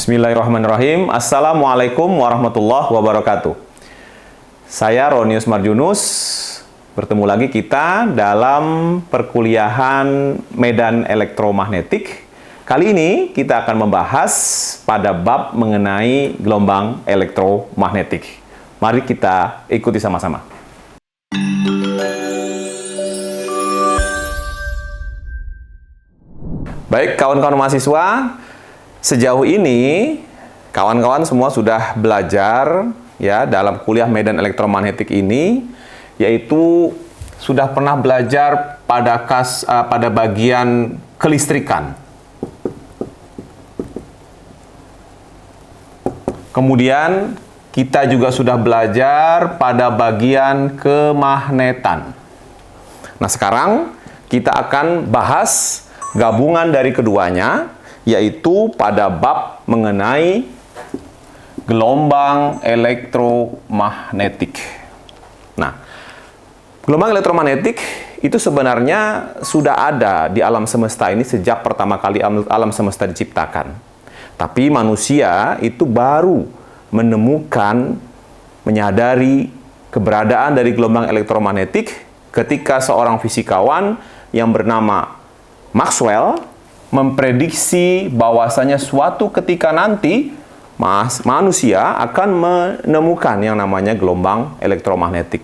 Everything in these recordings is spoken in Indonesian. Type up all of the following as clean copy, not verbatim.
Bismillahirrahmanirrahim. Assalamualaikum warahmatullahi wabarakatuh. Saya Ronius Marjunus. Bertemu lagi kita dalam perkuliahan medan elektromagnetik. Kali ini kita akan membahas pada bab mengenai gelombang elektromagnetik. Mari kita ikuti sama-sama. Baik, kawan-kawan mahasiswa, sejauh ini kawan-kawan semua sudah belajar ya dalam kuliah medan elektromagnetik ini, yaitu sudah pernah belajar pada bagian kelistrikan. Kemudian kita juga sudah belajar pada bagian kemagnetan. Nah, sekarang kita akan bahas gabungan dari keduanya, yaitu pada bab mengenai gelombang elektromagnetik. Nah, gelombang elektromagnetik itu sebenarnya sudah ada di alam semesta ini sejak pertama kali alam semesta diciptakan. Tapi manusia itu baru menyadari keberadaan dari gelombang elektromagnetik ketika seorang fisikawan yang bernama Maxwell memprediksi bahwasanya suatu ketika nanti manusia akan menemukan yang namanya gelombang elektromagnetik.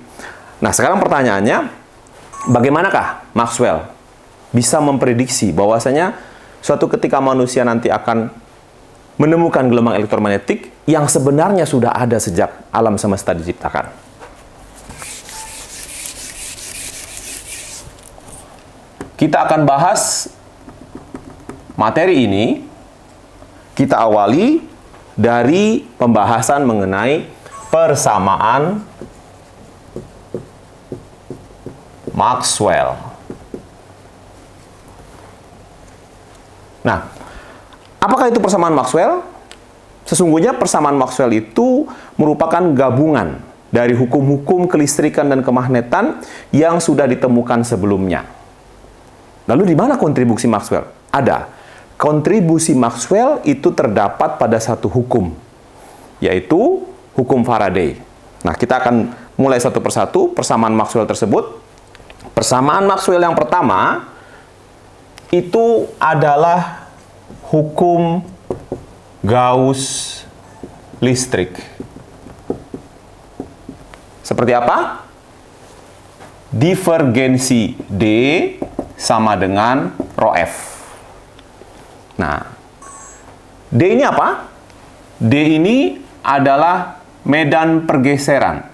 Nah, sekarang pertanyaannya, bagaimanakah Maxwell bisa memprediksi bahwasanya suatu ketika manusia nanti akan menemukan gelombang elektromagnetik yang sebenarnya sudah ada sejak alam semesta diciptakan? Kita akan bahas materi ini. Kita awali dari pembahasan mengenai persamaan Maxwell. Nah, apakah itu persamaan Maxwell? Sesungguhnya persamaan Maxwell itu merupakan gabungan dari hukum-hukum kelistrikan dan kemagnetan yang sudah ditemukan sebelumnya. Lalu di mana kontribusi Maxwell? Ada. Kontribusi Maxwell itu terdapat pada satu hukum, yaitu hukum Faraday. Nah, kita akan mulai satu persatu persamaan Maxwell tersebut. Persamaan Maxwell yang pertama itu adalah hukum Gauss listrik. Seperti apa? Divergensi D sama dengan rho F. Nah, D ini apa? D ini adalah medan pergeseran.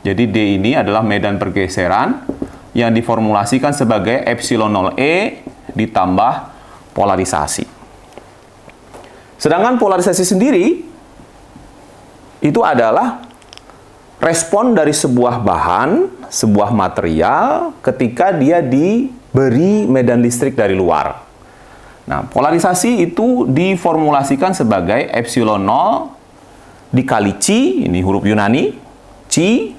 Jadi D ini adalah medan pergeseran yang diformulasikan sebagai epsilon 0E ditambah polarisasi. Sedangkan polarisasi sendiri itu adalah respon dari sebuah bahan, sebuah material ketika dia diberi medan listrik dari luar. Nah, polarisasi itu diformulasikan sebagai epsilon 0 dikali Chi, ini huruf Yunani, Chi,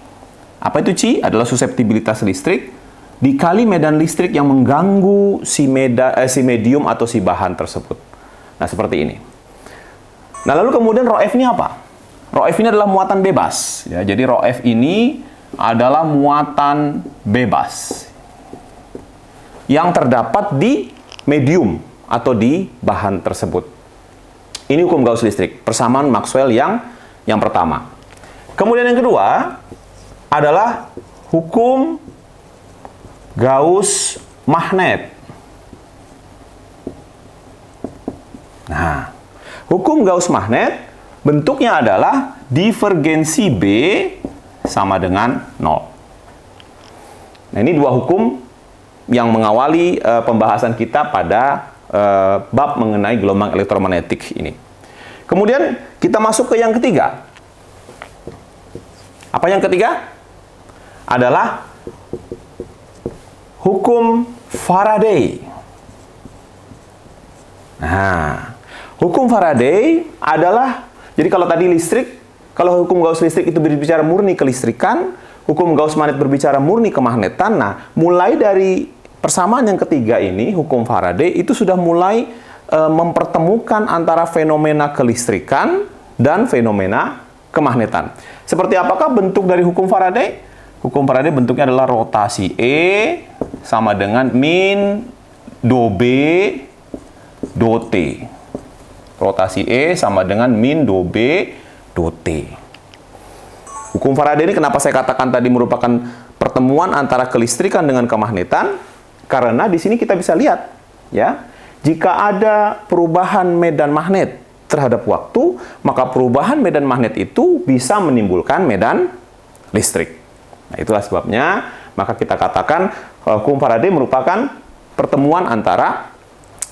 apa itu Chi? Adalah suseptibilitas listrik, dikali medan listrik yang mengganggu si medium atau si bahan tersebut. Nah, seperti ini. Nah, lalu kemudian rho F ini apa? Rho F ini adalah muatan bebas. Ya, jadi rho F ini adalah muatan bebas yang terdapat di medium atau di bahan tersebut. Ini hukum Gauss listrik, persamaan Maxwell yang pertama. Kemudian yang kedua adalah hukum Gauss magnet. Nah, hukum Gauss magnet bentuknya adalah divergensi B sama dengan 0. Nah, ini dua hukum yang mengawali pembahasan kita pada bab mengenai gelombang elektromagnetik ini. Kemudian kita masuk ke yang ketiga. Apa yang ketiga? Adalah hukum Faraday. Nah, hukum Faraday adalah, jadi kalau tadi listrik, kalau hukum Gauss listrik itu berbicara murni kelistrikan, hukum Gauss magnet berbicara murni kemagnetan. Nah, mulai dari persamaan yang ketiga ini, hukum Faraday, itu sudah mulai mempertemukan antara fenomena kelistrikan dan fenomena kemagnetan. Seperti apakah bentuk dari hukum Faraday? Hukum Faraday bentuknya adalah rotasi E sama dengan min do B do T. Rotasi E sama dengan min do B do T. Hukum Faraday ini kenapa saya katakan tadi merupakan pertemuan antara kelistrikan dengan kemagnetan? Karena di sini kita bisa lihat, ya, jika ada perubahan medan magnet terhadap waktu, maka perubahan medan magnet itu bisa menimbulkan medan listrik. Nah, itulah sebabnya maka kita katakan hukum Faraday merupakan pertemuan antara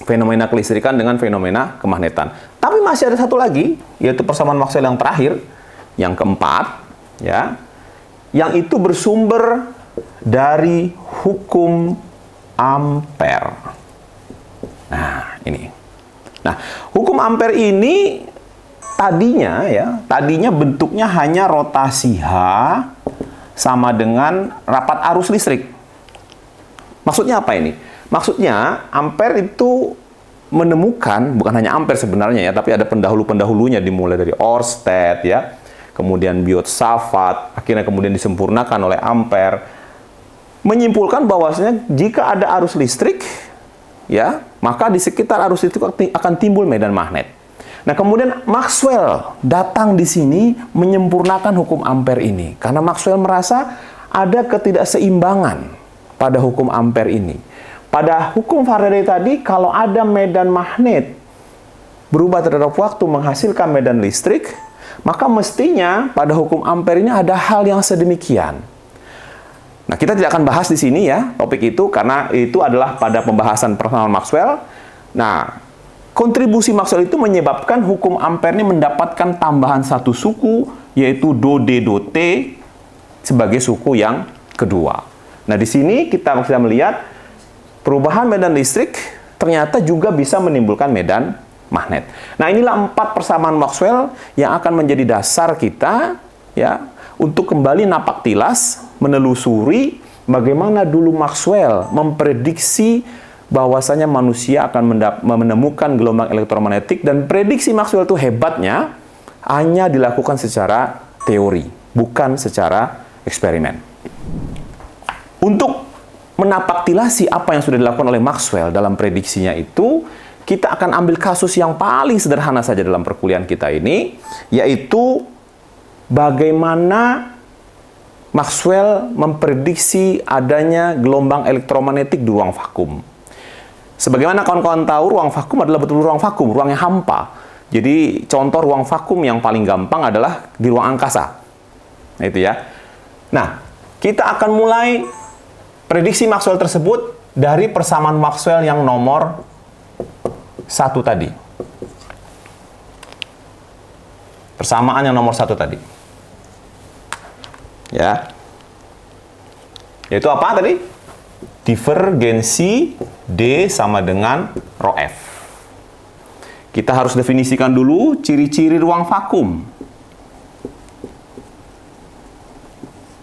fenomena kelistrikan dengan fenomena kemagnetan. Tapi masih ada satu lagi, yaitu persamaan Maxwell yang terakhir, yang keempat, ya, yang itu bersumber dari hukum Ampere. Nah, ini. Nah, hukum Ampere ini tadinya bentuknya hanya rotasi H sama dengan rapat arus listrik. Maksudnya apa ini? Maksudnya Ampere itu menemukan, bukan hanya Ampere sebenarnya ya, tapi ada pendahulu-pendahulunya dimulai dari Ørsted ya, kemudian Biot-Savart, akhirnya kemudian disempurnakan oleh Ampere, menyimpulkan bahwasanya jika ada arus listrik ya, maka di sekitar arus itu akan timbul medan magnet. Nah, kemudian Maxwell datang di sini menyempurnakan hukum Ampere ini. Karena Maxwell merasa ada ketidakseimbangan pada hukum Ampere ini. Pada hukum Faraday tadi, kalau ada medan magnet berubah terhadap waktu menghasilkan medan listrik, maka mestinya pada hukum Ampere ini ada hal yang sedemikian. Nah, kita tidak akan bahas di sini ya, topik itu, karena itu adalah pada pembahasan persamaan Maxwell. Nah, kontribusi Maxwell itu menyebabkan hukum Ampere ini mendapatkan tambahan satu suku, yaitu do D do T, sebagai suku yang kedua. Nah, di sini kita bisa melihat perubahan medan listrik ternyata juga bisa menimbulkan medan magnet. Nah, inilah 4 persamaan Maxwell yang akan menjadi dasar kita ya untuk kembali napak tilas menelusuri bagaimana dulu Maxwell memprediksi bahwasanya manusia akan menemukan gelombang elektromagnetik, dan prediksi Maxwell itu hebatnya hanya dilakukan secara teori, bukan secara eksperimen. Untuk menapaktilasi apa yang sudah dilakukan oleh Maxwell dalam prediksinya itu, kita akan ambil kasus yang paling sederhana saja dalam perkuliahan kita ini, yaitu bagaimana Maxwell memprediksi adanya gelombang elektromagnetik di ruang vakum. Sebagaimana kawan-kawan tahu, ruang vakum adalah betul ruang vakum, ruang yang hampa. Jadi contoh ruang vakum yang paling gampang adalah di ruang angkasa. Nah, itu ya. Nah, kita akan mulai prediksi Maxwell tersebut dari persamaan Maxwell yang nomor 1 tadi. Persamaan yang nomor 1 tadi. Ya. Yaitu apa tadi? Divergensi D sama dengan rho F. Kita harus definisikan dulu ciri-ciri ruang vakum.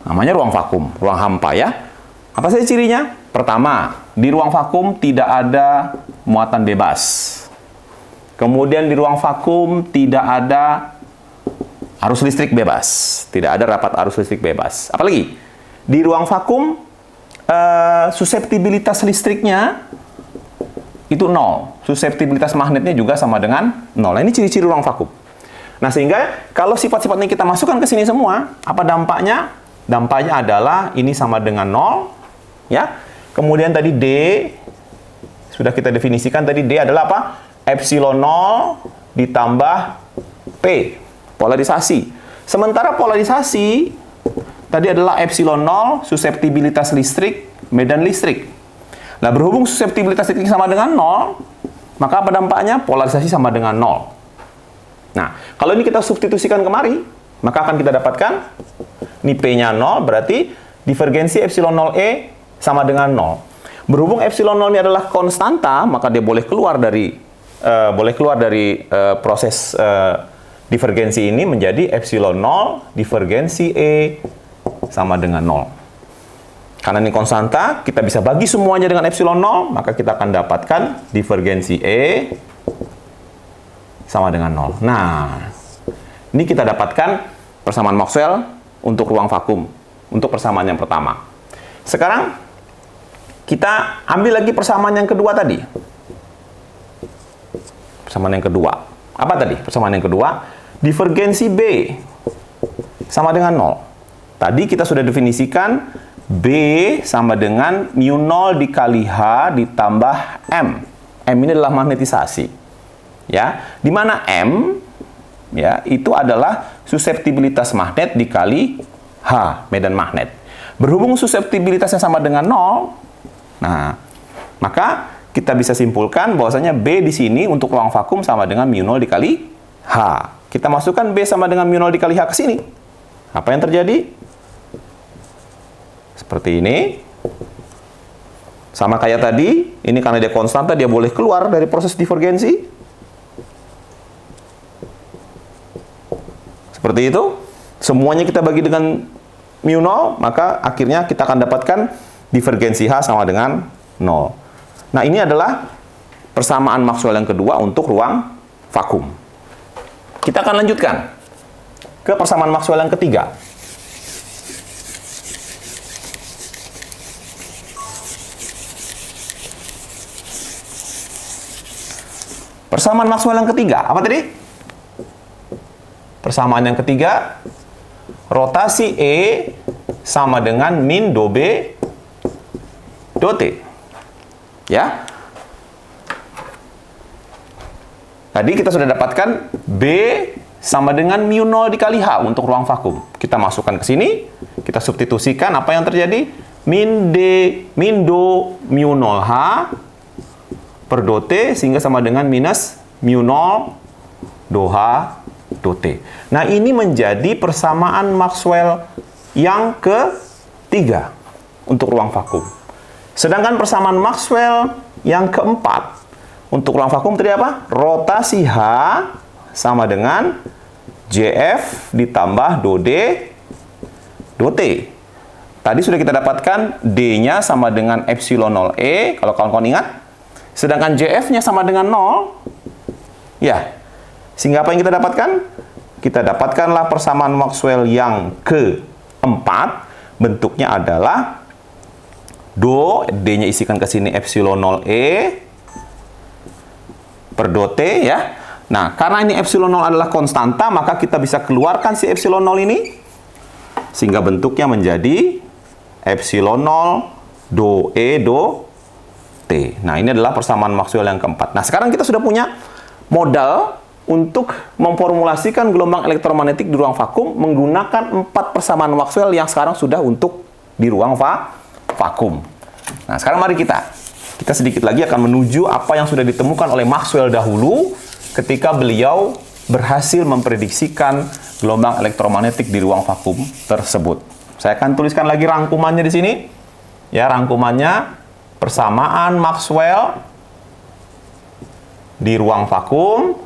Namanya ruang vakum, ruang hampa ya. Apa saja cirinya? Pertama, di ruang vakum tidak ada muatan bebas. Kemudian di ruang vakum tidak ada arus listrik bebas. Tidak ada rapat arus listrik bebas. Apalagi? Di ruang vakum, suseptibilitas listriknya itu 0. Suseptibilitas magnetnya juga sama dengan 0. Nah, ini ciri-ciri ruang vakum. Nah, sehingga kalau sifat-sifatnya kita masukkan ke sini semua, apa dampaknya? Dampaknya adalah ini sama dengan 0. Ya. Kemudian tadi D, sudah kita definisikan tadi D adalah apa? Epsilon 0 ditambah P, polarisasi. Sementara polarisasi tadi adalah epsilon 0, suseptibilitas listrik, medan listrik. Nah, berhubung suseptibilitas listrik sama dengan 0, maka apa dampaknya? Polarisasi sama dengan 0. Nah, kalau ini kita substitusikan kemari, maka akan kita dapatkan ini P-nya 0, berarti divergensi epsilon 0E sama dengan 0. Berhubung epsilon 0 ini adalah konstanta, maka dia boleh keluar dari proses divergensi ini menjadi epsilon 0 divergensi E sama dengan 0. Karena ini konstanta, kita bisa bagi semuanya dengan epsilon 0, maka kita akan dapatkan divergensi E sama dengan 0. Nah, ini kita dapatkan persamaan Maxwell untuk ruang vakum, untuk persamaan yang pertama. Sekarang, kita ambil lagi persamaan yang kedua tadi. Persamaan yang kedua. Apa tadi? Persamaan yang kedua, divergensi B sama dengan 0. Tadi kita sudah definisikan B sama dengan mu 0 dikali H ditambah M. M ini adalah magnetisasi. Ya, di mana M ya, itu adalah suseptibilitas magnet dikali H, medan magnet. Berhubung suseptibilitasnya sama dengan 0, nah, maka kita bisa simpulkan bahwasanya B di sini untuk ruang vakum sama dengan mu 0 dikali H. Kita masukkan B sama dengan mu 0 dikali H ke sini. Apa yang terjadi? Seperti ini. Sama kayak tadi, ini karena dia konstanta, dia boleh keluar dari proses divergensi. Seperti itu. Semuanya kita bagi dengan mu 0, maka akhirnya kita akan dapatkan divergensi H sama dengan 0. Nah, ini adalah persamaan Maxwell yang kedua untuk ruang vakum. Kita akan lanjutkan ke persamaan Maxwell yang ketiga. Persamaan Maxwell yang ketiga, apa tadi? Persamaan yang ketiga, rotasi E sama dengan min do B do T. Ya. Tadi kita sudah dapatkan B sama dengan mu 0 dikali H untuk ruang vakum. Kita masukkan ke sini, kita substitusikan apa yang terjadi? Min do mu 0 H per do T sehingga sama dengan minus mu 0 do H do T. Nah, ini menjadi persamaan Maxwell yang ketiga untuk ruang vakum. Sedangkan persamaan Maxwell yang keempat untuk ruang vakum tadi apa? Rotasi H sama dengan JF ditambah do D do T. Tadi sudah kita dapatkan D-nya sama dengan epsilon 0E, kalau kawan-kawan ingat. Sedangkan JF-nya sama dengan 0. Ya. Sehingga apa yang kita dapatkan? Kita dapatkanlah persamaan Maxwell yang keempat. Bentuknya adalah do, D-nya isikan ke sini epsilon 0E per do T, ya. Nah, karena ini epsilon 0 adalah konstanta, maka kita bisa keluarkan si epsilon 0 ini. Sehingga bentuknya menjadi epsilon 0 do E do T. Nah, ini adalah persamaan Maxwell yang keempat. Nah, sekarang kita sudah punya modal untuk memformulasikan gelombang elektromagnetik di ruang vakum menggunakan 4 persamaan Maxwell yang sekarang sudah untuk di ruang vakum. Nah, sekarang mari kita sedikit lagi akan menuju apa yang sudah ditemukan oleh Maxwell dahulu ketika beliau berhasil memprediksikan gelombang elektromagnetik di ruang vakum tersebut. Saya akan tuliskan lagi rangkumannya di sini. Ya, rangkumannya persamaan Maxwell di ruang vakum,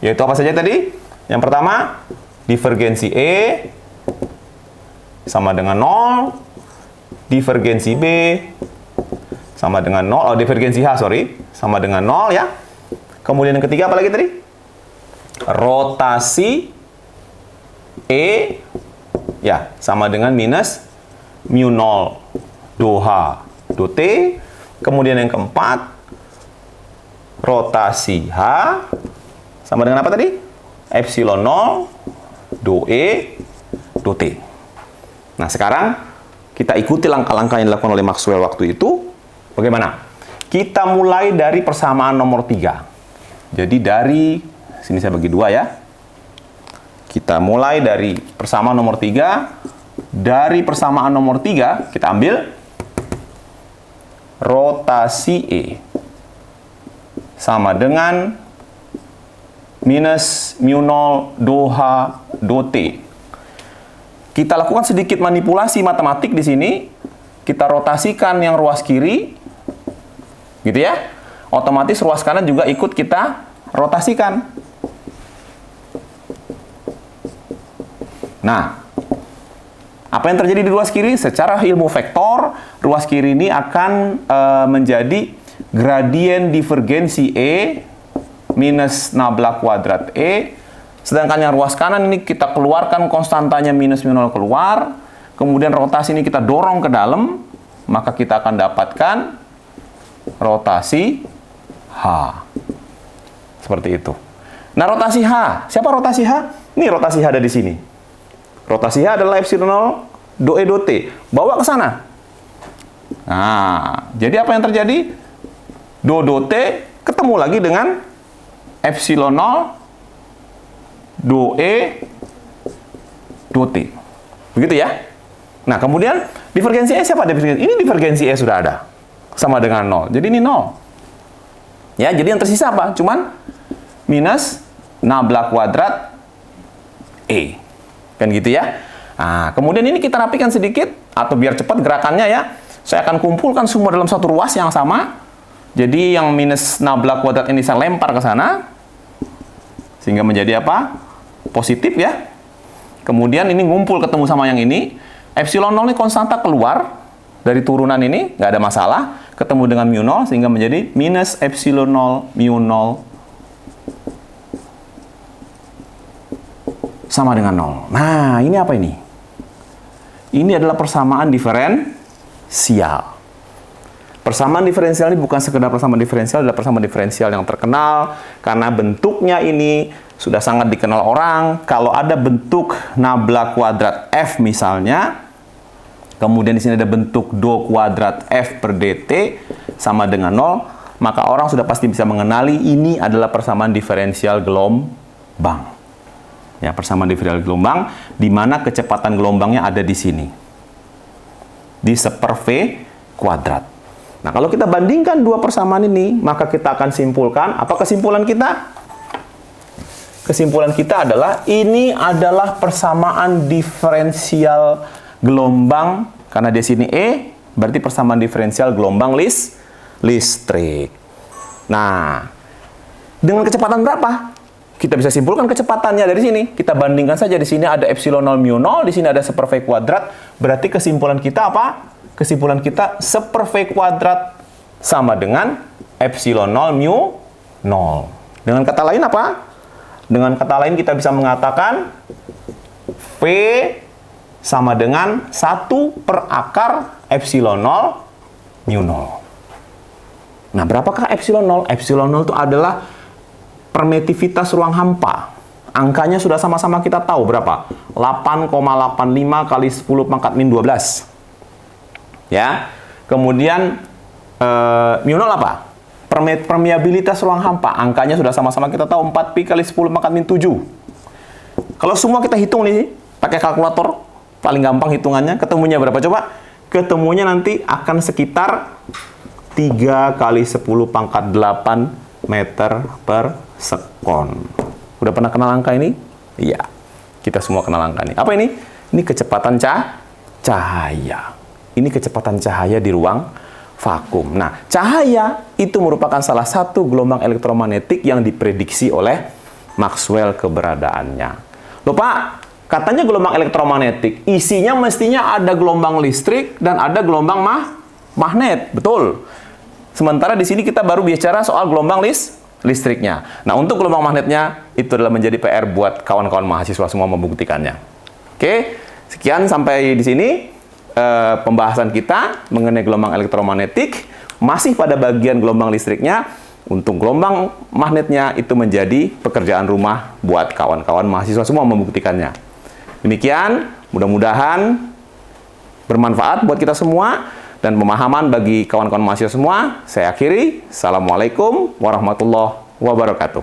yaitu apa saja tadi? Yang pertama, divergensi E sama dengan 0, divergensi B sama dengan 0, divergensi H, sama dengan 0, ya. Kemudian yang ketiga apa lagi tadi? Rotasi E, ya, sama dengan minus mu 0 do H do T. Kemudian yang keempat, rotasi H sama dengan apa tadi? Epsilon 0 do E do T. Nah, sekarang kita ikuti langkah-langkah yang dilakukan oleh Maxwell waktu itu. Bagaimana? Kita mulai dari persamaan nomor 3. Jadi dari sini saya bagi 2, ya. Kita mulai dari persamaan nomor 3. Dari persamaan nomor 3 kita ambil rotasi E sama dengan minus mu 0 do H do T. Kita lakukan sedikit manipulasi matematik di sini. Kita rotasikan yang ruas kiri, gitu ya. Otomatis ruas kanan juga ikut kita rotasikan. Nah, apa yang terjadi di ruas kiri? Secara ilmu vektor, ruas kiri ini akan menjadi gradien divergensi E minus nabla kuadrat E. Sedangkan yang ruas kanan ini kita keluarkan konstantanya minus mu 0 keluar. Kemudian rotasi ini kita dorong ke dalam. Maka kita akan dapatkan rotasi H. Seperti itu. Nah, rotasi H. Siapa rotasi H? Ini rotasi H ada di sini. Rotasi H adalah epsilon 0 do E do T. Bawa ke sana. Nah, jadi apa yang terjadi? Do T ketemu lagi dengan epsilon 0 do E do T. Begitu ya? Nah, kemudian divergensi E siapa? Ini divergensi E sudah ada. Sama dengan 0. Jadi ini 0. Ya, jadi yang tersisa apa? Cuman minus nabla kuadrat E. Kan gitu ya? Nah, kemudian ini kita rapikan sedikit, atau biar cepat gerakannya ya. Saya akan kumpulkan semua dalam satu ruas yang sama. Jadi yang minus nabla kuadrat ini saya lempar ke sana. Sehingga menjadi apa? Positif ya. Kemudian ini ngumpul ketemu sama yang ini. Epsilon 0 ini konstanta keluar dari turunan ini, nggak ada masalah. Ketemu dengan mu 0 sehingga menjadi minus epsilon 0 mu 0 sama dengan 0. Nah, ini apa ini? Ini adalah persamaan diferensial. Persamaan diferensial ini bukan sekedar persamaan diferensial, adalah persamaan diferensial yang terkenal karena bentuknya ini sudah sangat dikenal orang. Kalau ada bentuk nabla kuadrat F misalnya, kemudian di sini ada bentuk do kuadrat F per dt sama dengan 0, maka orang sudah pasti bisa mengenali ini adalah persamaan diferensial gelombang. Ya, persamaan diferensial gelombang di mana kecepatan gelombangnya ada di sini. Di seper V kuadrat. Nah, kalau kita bandingkan dua persamaan ini, maka kita akan simpulkan, apa kesimpulan kita? Kesimpulan kita adalah ini adalah persamaan diferensial gelombang, karena di sini E, berarti persamaan diferensial gelombang listrik. Nah, dengan kecepatan berapa? Kita bisa simpulkan kecepatannya dari sini. Kita bandingkan saja, di sini ada epsilon 0 mu 0, di sini ada seper V kuadrat. Berarti kesimpulan kita apa? Kesimpulan kita seper V kuadrat sama dengan epsilon 0 mu 0. Dengan kata lain apa? Dengan kata lain kita bisa mengatakan V sama dengan 1 per akar epsilon 0 mu 0. Nah, berapakah epsilon 0? Epsilon 0 itu adalah permitivitas ruang hampa. Angkanya sudah sama-sama kita tahu berapa? 8,85 kali 10 pangkat min 12. Ya. Kemudian mu 0 apa? Permeabilitas ruang hampa. Angkanya sudah sama-sama kita tahu 4pi kali 10 pangkat min 7. Kalau semua kita hitung nih, pakai kalkulator, paling gampang hitungannya, ketemunya berapa coba? Ketemunya nanti akan sekitar 3 kali 10 pangkat 8 meter per sekon. Udah pernah kenal angka ini? Iya. Kita semua kenal angka ini. Apa ini? Ini kecepatan cahaya. Ini kecepatan cahaya di ruang vakum. Nah, cahaya itu merupakan salah satu gelombang elektromagnetik yang diprediksi oleh Maxwell keberadaannya. Loh Pak, katanya gelombang elektromagnetik, isinya mestinya ada gelombang listrik dan ada gelombang magnet. Betul. Sementara di sini kita baru bicara soal gelombang listriknya. Nah, untuk gelombang magnetnya, itu adalah menjadi PR buat kawan-kawan mahasiswa semua membuktikannya. Oke, sekian sampai di sini pembahasan kita mengenai gelombang elektromagnetik. Masih pada bagian gelombang listriknya. Untuk gelombang magnetnya, itu menjadi pekerjaan rumah buat kawan-kawan mahasiswa semua membuktikannya. Demikian, mudah-mudahan bermanfaat buat kita semua dan pemahaman bagi kawan-kawan mahasiswa semua. Saya akhiri. Assalamualaikum warahmatullahi wabarakatuh.